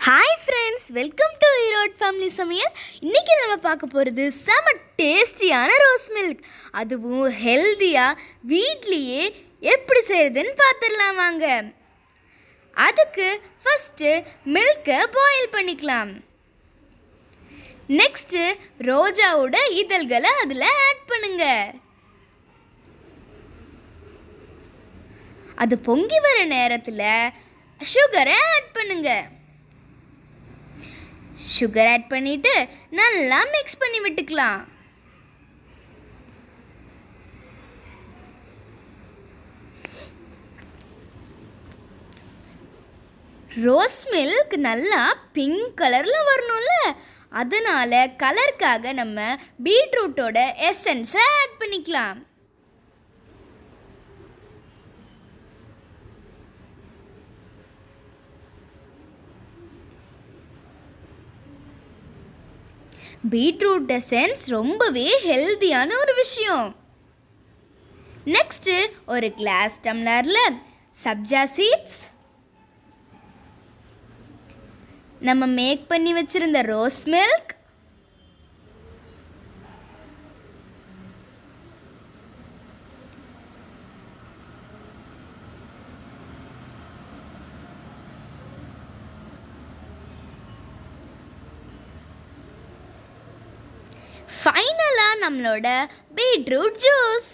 Hi friends, welcome to Erode family சமையல். இன்றைக்கி நம்ம பார்க்க போகிறது செம டேஸ்டியான ரோஸ் மில்க், அதுவும் ஹெல்த்தியாக வீட்லேயே எப்படி செய்கிறதுன்னு பார்த்துடலாம் வாங்க. அதுக்கு ஃபஸ்ட்டு மில்கை பாயில் பண்ணிக்கலாம். நெக்ஸ்ட்டு ரோஜாவோட இதழ்களை அதில் ஆட் பண்ணுங்க. அது பொங்கி வர நேரத்தில் சுகரை ஆட் பண்ணுங்க. சுகர் ஆட் பண்ணிட்டு நல்லா மிக்ஸ் பண்ணி விட்டுக்கலாம். ரோஸ் மில்க் நல்லா பிங்க் கலரில் வரணும்ல, அதனால கலருக்காக நம்ம பீட்ரூட்டோட எசன்ஸை ஆட் பண்ணிக்கலாம். பீட்ரூட் எசன்ஸ் ரொம்பவே ஹெல்த்தியான ஒரு விஷயம். நெக்ஸ்ட்டு ஒரு கிளாஸ் டம்ளரில் சப்ஜா சீட்ஸ், நம்ம மேக் பண்ணி வச்சிருந்த ரோஸ் மில்க், ஃபைனலாக நம்மளோட பீட்ரூட் ஜூஸ்.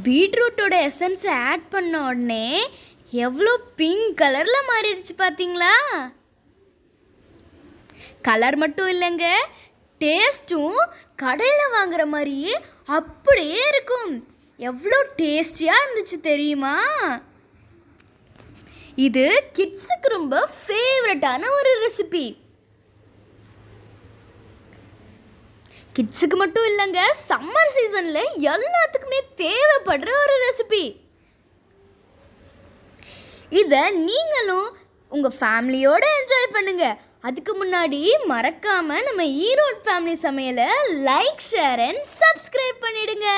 பீட்ரூட்டோட எசன்ஸை ஆட் பண்ண உடனே எவ்வளோ பிங்க் கலரில் மாறிடுச்சு பார்த்தீங்களா? கலர் மட்டும் இல்லைங்க, டேஸ்ட்டும் கடையில் வாங்குற மாதிரியே அப்படியே இருக்கும். எவ்வளோ டேஸ்டியாக இருந்துச்சு தெரியுமா? இது கிட்ஸுக்கு ரொம்ப ஃபேவரட்டான ஒரு ரெசிபி. கிட்ஸுக்கு மட்டும் இல்லைங்க, சம்மர் சீசனில் எல்லாத்துக்குமே தேவைப்படுற ஒரு ரெசிபி. இதை நீங்களும் உங்கள் ஃபேமிலியோடு என்ஜாய் பண்ணுங்க. அதுக்கு முன்னாடி மறக்காமல் நம்ம ஈரோட் ஃபேமிலி சமையலை லைக், ஷேர் அண்ட் சப்ஸ்கிரைப் பண்ணிடுங்க.